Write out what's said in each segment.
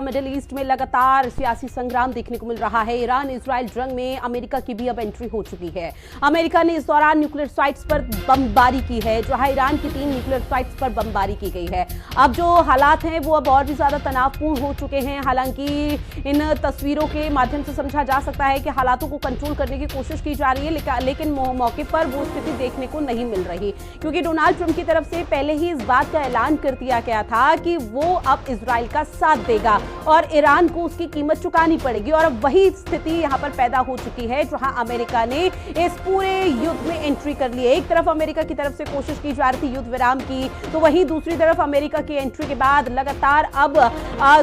Middle east में लगातार सियासी संग्राम देखने को मिल रहा है। ईरान इजराइल जंग में अमेरिका की भी अब एंट्री हो चुकी है। अमेरिका ने इस दौरान न्यूक्लियर साइट्स पर बमबारी की है, जहां ईरान की 3 न्यूक्लियर साइट्स पर बमबारी की गई है। अब जो हालात हैं वो अब और भी ज्यादा तनावपूर्ण हो चुके हैं। हालांकि इन तस्वीरों के माध्यम से समझा जा सकता है कि हालातों को कंट्रोल करने की कोशिश की जा रही है, लेकिन मौके पर वो स्थिति देखने को नहीं मिल रही, क्योंकि डोनाल्ड ट्रंप की तरफ से पहले ही इस बात का ऐलान कर दिया गया था कि वो अब इजराइल का साथ देगा और ईरान को उसकी कीमत चुकानी पड़ेगी। और अब वही स्थिति यहां पर पैदा हो चुकी है, जहां अमेरिका ने इस पूरे युद्ध में एंट्री कर ली है। एक तरफ अमेरिका की तरफ से कोशिश की जा रही थी युद्ध विराम की, तो वहीं दूसरी तरफ अमेरिका की एंट्री के बाद लगातार अब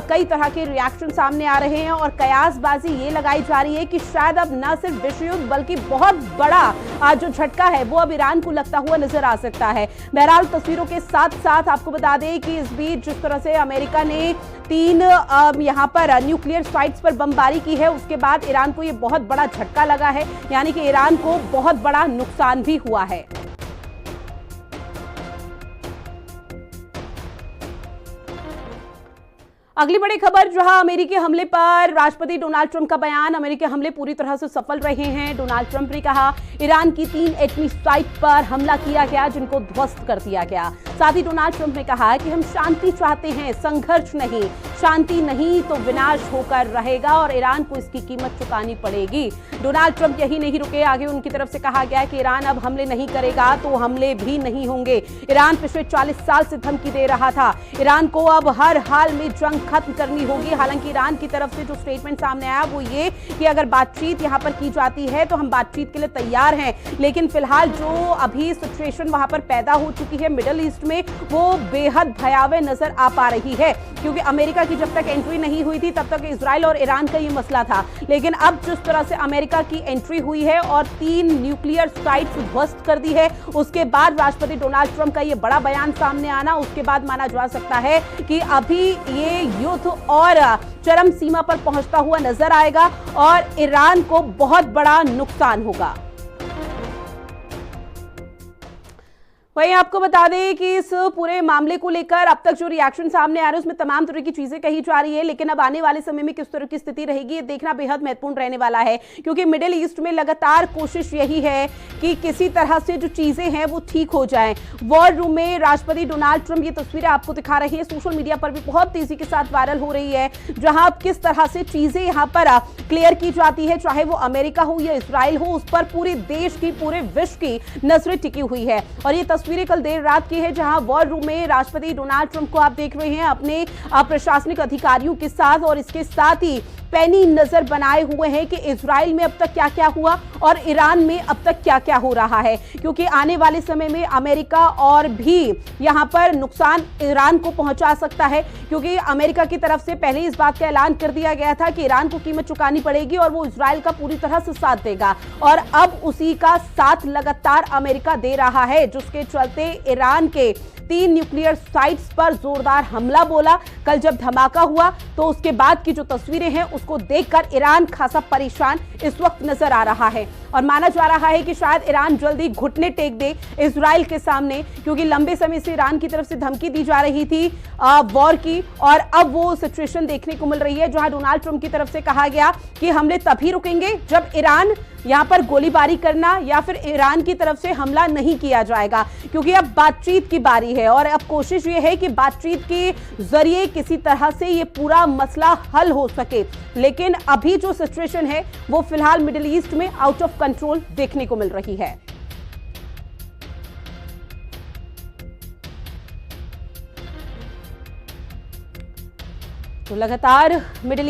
कई तरह के रिएक्शन सामने आ रहे हैं और कयासबाजी ये लगाई जा रही है कि शायद अब न सिर्फ विश्व युद्ध बल्कि बहुत बड़ा जो झटका है वो अब ईरान को लगता हुआ नजर आ सकता है। बहरहाल तस्वीरों के साथ साथ आपको बता दें कि इस बीच जिस तरह से अमेरिका ने 3 यहां पर न्यूक्लियर साइट्स पर बमबारी की है, उसके बाद ईरान को यह बहुत बड़ा झटका लगा है, यानी कि ईरान को बहुत बड़ा नुकसान भी हुआ है। अगली बड़ी खबर, जहां अमेरिकी हमले पर राष्ट्रपति डोनाल्ड ट्रंप का बयान। अमेरिकी हमले पूरी तरह से सफल रहे हैं। डोनाल्ड ट्रंप ने कहा ईरान की 3 एटमी साइट पर हमला किया गया, जिनको ध्वस्त कर दिया गया। साथ ही डोनाल्ड ट्रंप ने कहा कि हम शांति चाहते हैं, संघर्ष नहीं। शांति नहीं तो विनाश होकर रहेगा और ईरान को इसकी कीमत चुकानी पड़ेगी। डोनाल्ड ट्रंप यही नहीं रुके, आगे उनकी तरफ से कहा गया कि ईरान अब हमले नहीं करेगा तो हमले भी नहीं होंगे। ईरान पिछले 40 साल से धमकी दे रहा था, ईरान को अब हर हाल में जंग खत्म करनी होगी। हालांकि ईरान की तरफ से जो स्टेटमेंट सामने आया वो ये कि अगर बातचीत यहां पर की जाती है तो हम बातचीत के लिए तैयार हैं, लेकिन फिलहाल जो अभी सिचुएशन वहां पर पैदा हो चुकी है मिडिल ईस्ट में, वो बेहद भयावह नजर आ पा रही है। क्योंकि अमेरिका की जब तक एंट्री नहीं हुई थी तब तक इजराइल और ईरान का ये मसला था, लेकिन अब जिस तरह से अमेरिका की एंट्री हुई है और 3 न्यूक्लियर साइट्स ध्वस्त कर दी है, उसके बाद राष्ट्रपति डोनाल्ड ट्रंप का ये बड़ा बयान सामने आना, उसके बाद माना जा सकता है कि अभी ये युद्ध और चरम सीमा पर पहुंचता हुआ नजर आएगा और ईरान को बहुत बड़ा नुकसान होगा। वहीं आपको बता दें कि इस पूरे मामले को लेकर अब तक जो रिएक्शन सामने आ रहे हैं उसमें तमाम तरह की चीजें कही जा रही है, लेकिन अब आने वाले समय में किस तरह की स्थिति रहेगी ये देखना बेहद महत्वपूर्ण रहने वाला है। क्योंकि मिडिल ईस्ट में लगातार कोशिश यही है कि किसी तरह से जो चीजें हैं वो ठीक हो जाएं। वॉर रूम में राष्ट्रपति डोनाल्ड ट्रंप ये तस्वीरें आपको दिखा रहे हैं, सोशल मीडिया पर भी बहुत तेजी के साथ वायरल हो रही है, जहां अब किस तरह से चीजें यहां पर क्लियर की जाती है, चाहे वो अमेरिका हो या इजराइल हो, उस पर पूरे देश की पूरे विश्व की नजरें टिकी हुई है। और ये तस्वीरें कल देर रात की है, जहां वॉर रूम में राष्ट्रपति डोनाल्ड ट्रंप को आप देख रहे हैं अपने प्रशासनिक अधिकारियों के साथ, और इसके साथ ही पैनी नजर बनाए हुए हैं कि इजराइल में अब तक क्या क्या हुआ और ईरान में अब तक क्या क्या हो रहा है। क्योंकि आने वाले समय में अमेरिका और भी यहां पर नुकसान ईरान को पहुंचा सकता है, क्योंकि अमेरिका की तरफ से पहले इस बात का ऐलान कर दिया गया था कि ईरान को कीमत चुकानी पड़ेगी और वो इजराइल का पूरी तरह से साथ देगा, और अब उसी का साथ लगातार अमेरिका दे रहा है, जिसके चलते ईरान के 3 न्यूक्लियर साइट्स पर जोरदार हमला बोला। कल जब धमाका हुआ तो उसके बाद की जो तस्वीरें हैं उसको देखकर ईरान खासा परेशान इस वक्त नजर आ रहा है, और माना जा रहा है कि शायद ईरान जल्दी घुटने टेक दे इजराइल के सामने, क्योंकि लंबे समय से ईरान की तरफ से धमकी दी जा रही थी वॉर की, और अब वो सिचुएशन देखने को मिल रही है जहां डोनाल्ड ट्रंप की तरफ से कहा गया कि हमले तभी रुकेंगे जब ईरान यहां पर गोलीबारी करना या फिर ईरान की तरफ से हमला नहीं किया जाएगा। क्योंकि अब बातचीत की बारी है और अब कोशिश ये है कि बातचीत के जरिए किसी तरह से ये पूरा मसला हल हो सके, लेकिन अभी जो सिचुएशन है वो फिलहाल मिडिल ईस्ट में आउट ऑफ कंट्रोल देखने को मिल रही है। तो लगातार मिडिल